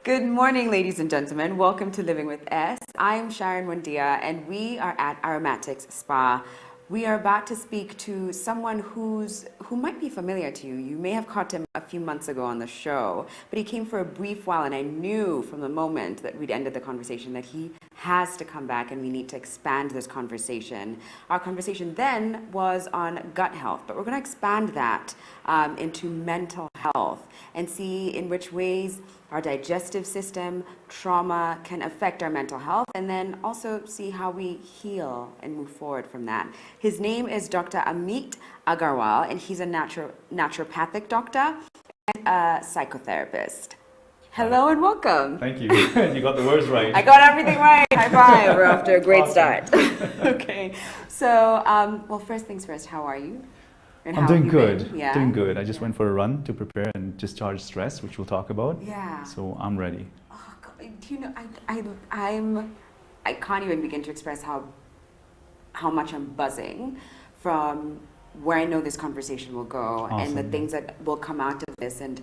Good morning, ladies and gentlemen. Welcome to Living with S. I'm Sharon Wandia, and we are at Aromatics Spa. We are about to speak to someone who might be familiar to you. You may have caught him a few months ago on the show, but he came for a brief while, and I knew from the moment that we'd ended the conversation that he has to come back, and we need to expand this conversation. Our conversation then was on gut health, but we're going to expand that into mental health and see in which ways our digestive system, trauma can affect our mental health, and then also see how we heal and move forward from that. His name is Dr. Amit Agarwal, and he's a naturopathic doctor and a psychotherapist. Hello and welcome. Thank you. You got the words right. I got everything right. High five. We're off to a great Awesome. start. Okay. So, well, first things first, how are you? And I'm how doing have you good. been? Yeah. Doing good. I just went for a run to prepare and discharge stress, which we'll talk about. Yeah. So I'm ready. Oh, God. Do you know, I can't even begin to express how much I'm buzzing from where I know this conversation will go and the Awesome. things that will come out of this. And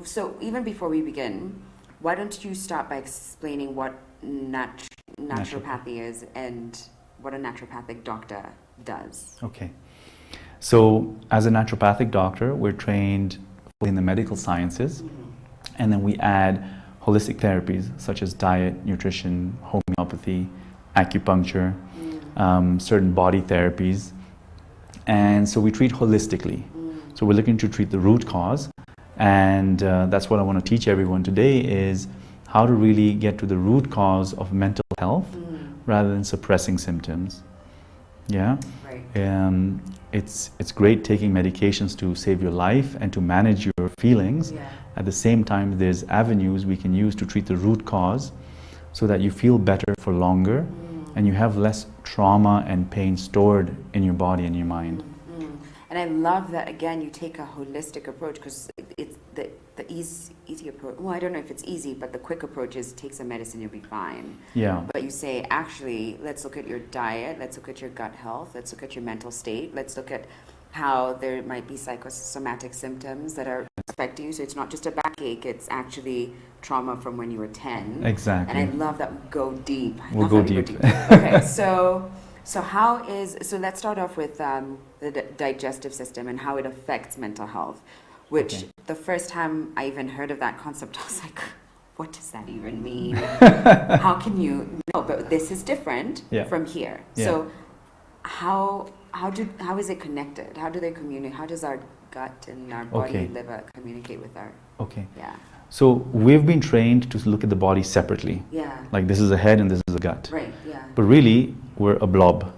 so even before we begin, why don't you start by explaining what naturopathy is and what a naturopathic doctor does? Okay. So as a naturopathic doctor, we're trained in the medical sciences, and then we add holistic therapies such as diet, nutrition, homeopathy, acupuncture, certain body therapies. And so we treat holistically. So we're looking to treat the root cause, and that's what I want to teach everyone today is how to really get to the root cause of mental health rather than suppressing symptoms. Yeah. Right. It's great taking medications to save your life and to manage your feelings. Yeah. At the same time, there's avenues we can use to treat the root cause so that you feel better for longer and you have less trauma and pain stored in your body and your mind. And I love that, again, you take a holistic approach because it's the easy approach. Well, I don't know if it's easy, but the quick approach is take some medicine, you'll be fine. Yeah. But you say, actually, let's look at your diet, let's look at your gut health, let's look at your mental state, let's look at how there might be psychosomatic symptoms that are affecting you. So it's not just a backache, it's actually trauma from when you were 10. Exactly. And I love that we go deep. We'll go deep. Okay, so let's start off with the digestive system and how it affects mental health, which Okay. the first time I even heard of that concept, I was like, what does that even mean? How can you know? But this is different Yeah. from here. Yeah. So how is it connected? How do they communicate? How does our gut and our body, Okay. liver communicate with our, Okay. yeah. So we've been trained to look at the body separately. Yeah. Like this is a head and this is a gut. Right, yeah. But really, we're a blob.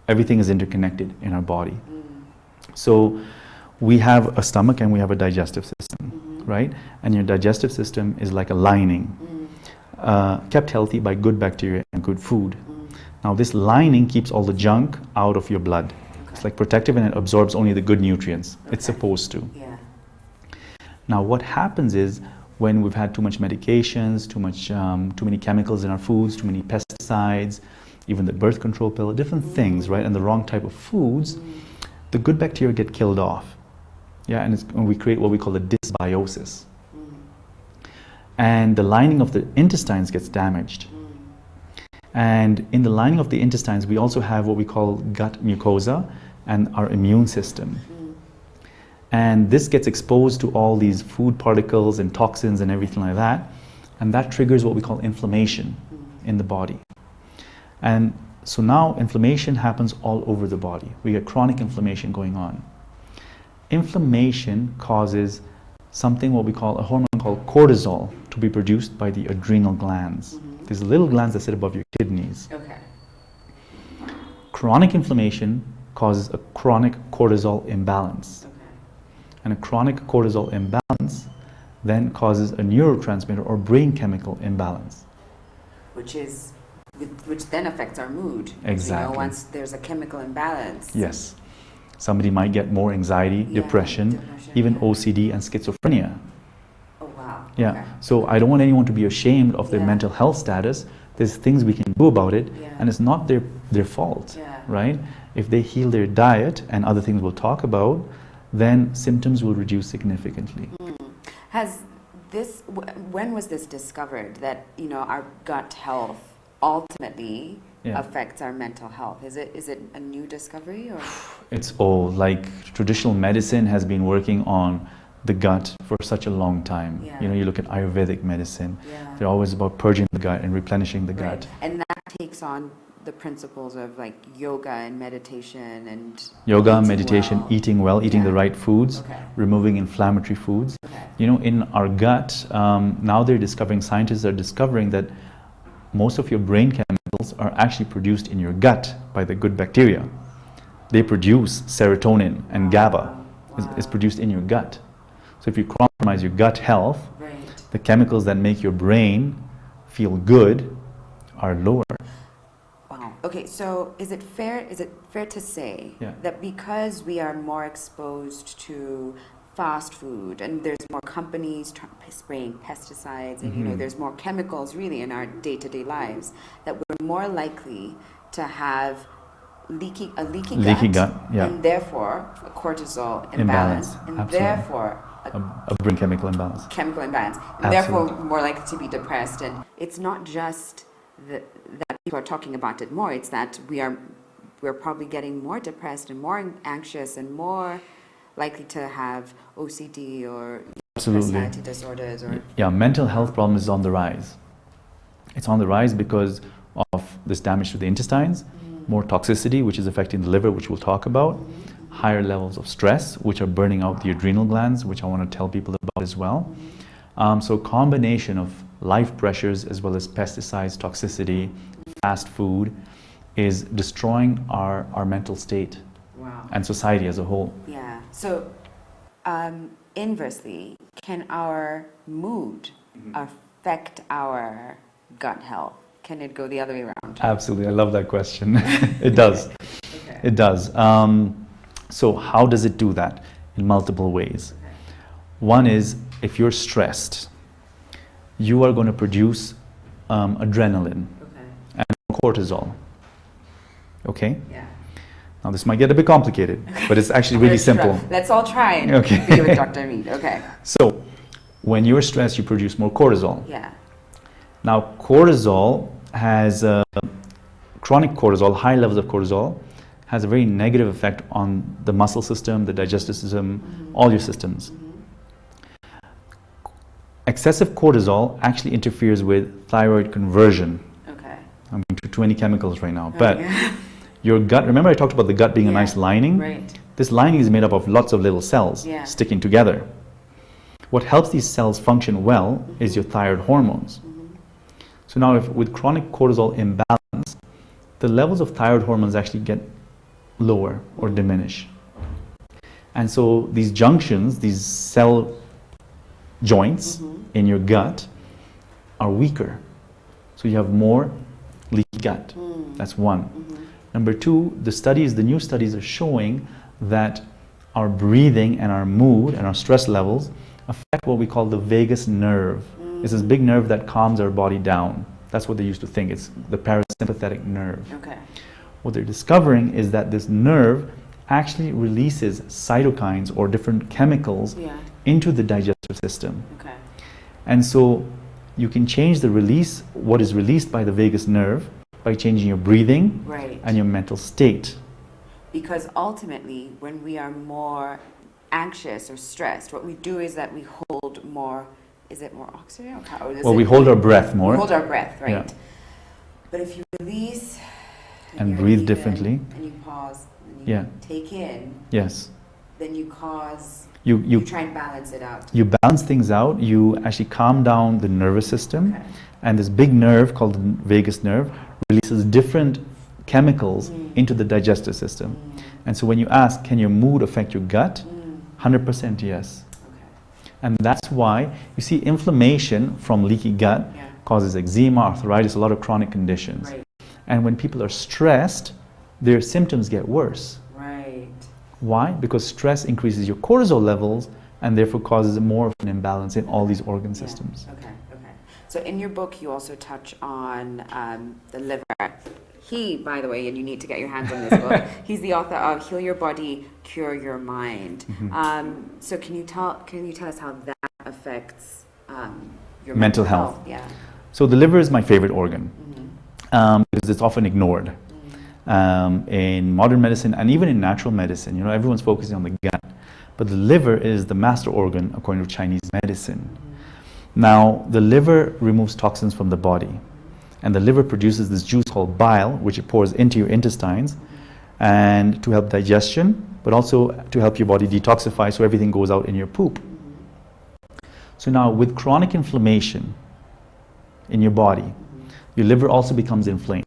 Everything is interconnected in our body. So we have a stomach and we have a digestive system, right? And your digestive system is like a lining, kept healthy by good bacteria and good food. Now this lining keeps all the junk out of your blood. It's like protective and it absorbs only the good nutrients. It's supposed to. Yeah. Now what happens is when we've had too much medications, too many chemicals in our foods, too many pesticides, even the birth control pill, different things, right? And the wrong type of foods, the good bacteria get killed off. Yeah, and we create what we call a dysbiosis. And the lining of the intestines gets damaged. And in the lining of the intestines, we also have what we call gut mucosa and our immune system. And this gets exposed to all these food particles and toxins and everything like that. And that triggers what we call inflammation in the body. And so now inflammation happens all over the body. We get chronic inflammation going on. Inflammation causes something what we call a hormone called cortisol to be produced by the adrenal glands. These little glands that sit above your kidneys. Okay. Chronic inflammation causes a chronic cortisol imbalance. Okay. And a chronic cortisol imbalance then causes a neurotransmitter or brain chemical imbalance. Which then affects our mood. Exactly. You know, once there's a chemical imbalance. Yes. Somebody might get more anxiety, Yeah, depression, even yeah. OCD and schizophrenia. Oh wow. Yeah. Okay. So I don't want anyone to be ashamed of their Yeah. mental health status. There's things we can do about it, Yeah. and it's not their fault, Yeah. right? If they heal their diet and other things we'll talk about, then symptoms will reduce significantly. Has when was this discovered that, you know, our gut health ultimately affects our mental health? Is it a new discovery, or? It's old. Like, traditional medicine has been working on the gut for such a long time. Yeah. You know, you look at Ayurvedic medicine, Yeah. they're always about purging the gut and replenishing the gut. And that takes on the principles of like yoga and meditation and Yoga, eating meditation, well. eating well, eating Yeah. the right foods, Okay. removing inflammatory foods. Okay. You know, in our gut, now scientists are discovering that most of your brain chemicals are actually produced in your gut by the good bacteria. They produce serotonin and GABA is produced in your gut. So if you compromise your gut health, the chemicals that make your brain feel good are lower. Wow. Okay, so is it fair to say that because we are more exposed to fast food and there's more companies spraying pesticides and you know there's more chemicals really in our day-to-day lives, that we're more likely to have a leaky gut, and therefore a cortisol imbalance. And Absolutely. therefore a brain chemical imbalance. And therefore more likely to be depressed. And it's not just that people are talking about it more, it's that we're probably getting more depressed and more anxious and more likely to have OCD or personality disorders. Or mental health problem is on the rise. It's on the rise because of this damage to the intestines, more toxicity, which is affecting the liver, which we'll talk about, higher levels of stress, which are burning out the adrenal glands, which I want to tell people about as well. So combination of life pressures as well as pesticides, toxicity, fast food is destroying our mental state and society as a whole. Yeah. So inversely, can our mood affect our gut health? Can it go the other way around? Absolutely. I love that question. It does. Okay. It does. So how does it do that? In multiple ways. Okay. One is, if you're stressed, you are going to produce adrenaline and cortisol. Okay? Yeah. Now this might get a bit complicated, but it's actually really simple. Let's all try and be with Dr. Mead. Okay. So, when you're stressed, you produce more cortisol. Yeah. Now, cortisol has chronic cortisol, high levels of cortisol, has a very negative effect on the muscle system, the digestive system, all your systems. Excessive cortisol actually interferes with thyroid conversion. Okay. I'm going to too many chemicals right now, but your gut, remember I talked about the gut being a nice lining? Right. This lining is made up of lots of little cells sticking together. What helps these cells function well is your thyroid hormones. So now with chronic cortisol imbalance, the levels of thyroid hormones actually get lower or diminish. And so these junctions, these cell joints in your gut are weaker. So you have more leaky gut. That's one. Number two, the new studies are showing that our breathing and our mood and our stress levels affect what we call the vagus nerve. It's this big nerve that calms our body down. That's what they used to think. It's the parasympathetic nerve. Okay. What they're discovering is that this nerve actually releases cytokines or different chemicals into the digestive system. Okay. And so you can change what is released by the vagus nerve by changing your breathing and your mental state. Because ultimately, when we are more anxious or stressed, what we do is that we hold more, is it more oxygen? Or we hold our breath more. We hold our breath, right? Yeah. But if you release and breathe differently, and you pause, and you take in, then you cause, you try and balance it out. You balance things out, you actually calm down the nervous system, and this big nerve called the vagus nerve releases different chemicals into the digestive system. And so when you ask, can your mood affect your gut? 100% yes. And that's why you see inflammation from leaky gut causes eczema, arthritis, a lot of chronic conditions. And when people are stressed, their symptoms get worse. Why? Because stress increases your cortisol levels and therefore causes more of an imbalance in all these organ systems. So in your book, you also touch on the liver. He, by the way, and you need to get your hands on this book, he's the author of Heal Your Body, Cure Your Mind. So can you tell us how that affects your mental health. Yeah. So the liver is my favorite organ Mm-hmm. because it's often ignored in modern medicine and even in natural medicine. You know, everyone's focusing on the gut, but the liver is the master organ according to Chinese medicine. Mm-hmm. Now, the liver removes toxins from the body, and the liver produces this juice called bile, which it pours into your intestines, and to help digestion, but also to help your body detoxify so everything goes out in your poop. So now, with chronic inflammation in your body, your liver also becomes inflamed.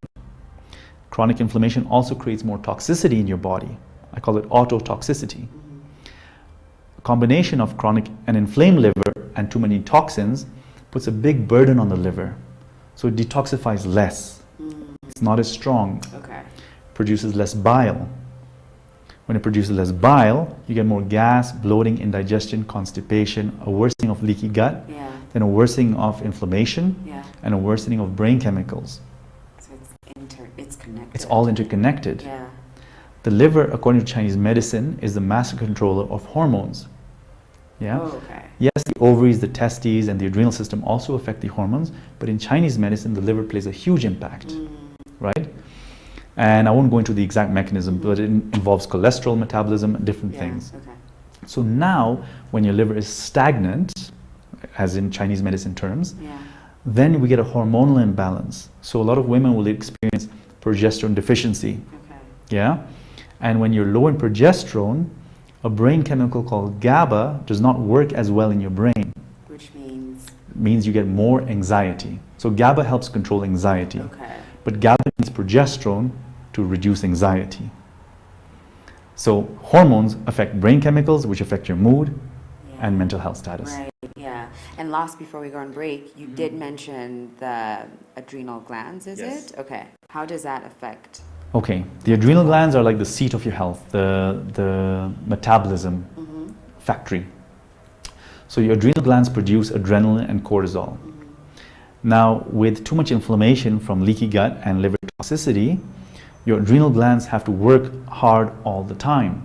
Chronic inflammation also creates more toxicity in your body. I call it autotoxicity. A combination of chronic and inflamed liver and too many toxins puts a big burden on the liver. So it detoxifies less. It's not as strong. Okay. Produces less bile. When it produces less bile, you get more gas, bloating, indigestion, constipation, a worsening of leaky gut, Yeah. then a worsening of inflammation, Yeah. and a worsening of brain chemicals. So it's connected. It's all interconnected. Yeah. The liver, according to Chinese medicine, is the master controller of hormones. Yeah? Oh, okay. Yes, the ovaries, the testes, and the adrenal system also affect the hormones, but in Chinese medicine, the liver plays a huge impact, right? And I won't go into the exact mechanism, but it involves cholesterol metabolism and different Yeah. things. Okay. So now, when your liver is stagnant, as in Chinese medicine terms, Yeah. then we get a hormonal imbalance. So a lot of women will experience progesterone deficiency. Okay. Yeah? And when you're low in progesterone, a brain chemical called GABA does not work as well in your brain. Which means. It means you get more anxiety. So GABA helps control anxiety. Okay. But GABA needs progesterone to reduce anxiety. So hormones affect brain chemicals, which affect your mood Yeah. and mental health status. Right. Yeah. And last, before we go on break, you did mention the adrenal glands. Is Yes. it? Okay. How does that affect? Okay, the adrenal glands are like the seat of your health, the metabolism factory. So your adrenal glands produce adrenaline and cortisol. Now, with too much inflammation from leaky gut and liver toxicity, your adrenal glands have to work hard all the time.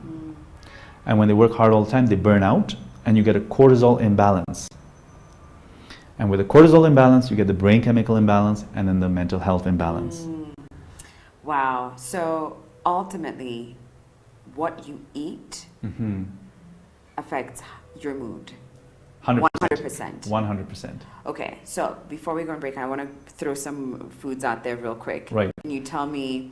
And when they work hard all the time, they burn out, and you get a cortisol imbalance. And with a cortisol imbalance, you get the brain chemical imbalance, and then the mental health imbalance. Wow. So ultimately, what you eat affects your mood. 100%. 100%. Okay, so before we go on break, I want to throw some foods out there real quick. Right. Can you tell me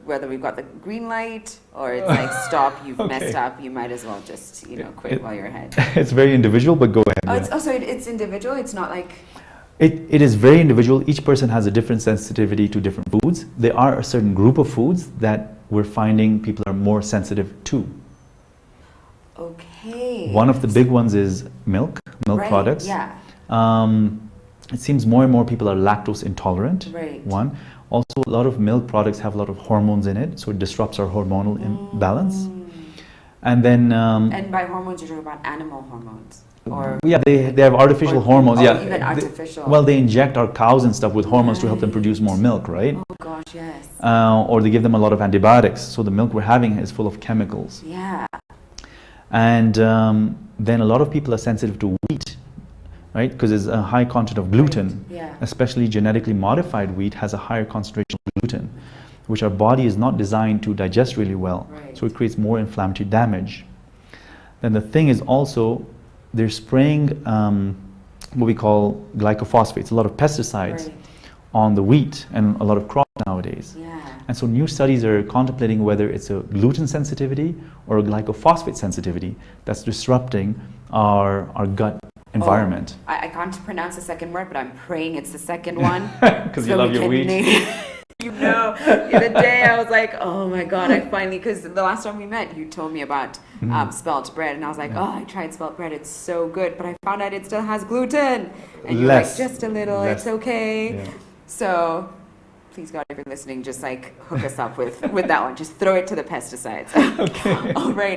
whether we've got the green light or it's like stop, you've messed up, you might as well just, quit while you're ahead. It's very individual, but go ahead. Oh, yeah. it's individual, it's not like... It is very individual. Each person has a different sensitivity to different foods. There are a certain group of foods that we're finding people are more sensitive to. Okay. One of the big ones is milk Right, products. Yeah. It seems more and more people are lactose intolerant. Right. One. Also, a lot of milk products have a lot of hormones in it, so it disrupts our hormonal imbalance. And then... and by hormones, you're talking about animal hormones? Or yeah, they have artificial hormones. oh, Yeah, even artificial. Well, they inject our cows and stuff with hormones to help them produce more milk, right? Oh gosh, yes. Or they give them a lot of antibiotics. So the milk we're having is full of chemicals. Yeah. And then a lot of people are sensitive to wheat, right? Because there's a high content of gluten. Right. Yeah. Especially genetically modified wheat has a higher concentration of gluten, which our body is not designed to digest really well. Right. So it creates more inflammatory damage. Then the thing is also, they're spraying what we call glycophosphates, a lot of pesticides Right. on the wheat and a lot of crops nowadays. Yeah. And so new studies are contemplating whether it's a gluten sensitivity or a glycophosphate sensitivity that's disrupting our gut environment. Oh, I can't pronounce the second word, but I'm praying it's the second one. Because you love your wheat. The other day I was like, oh my God, I finally, because the last time we met, you told me about spelt bread, and I was like, oh, I tried spelt bread, it's so good, but I found out it still has gluten. And you're like, just a little, it's okay. Yeah. So, please God, if you're listening, just like hook us up with that one. Just throw it to the pesticides. Okay. All right.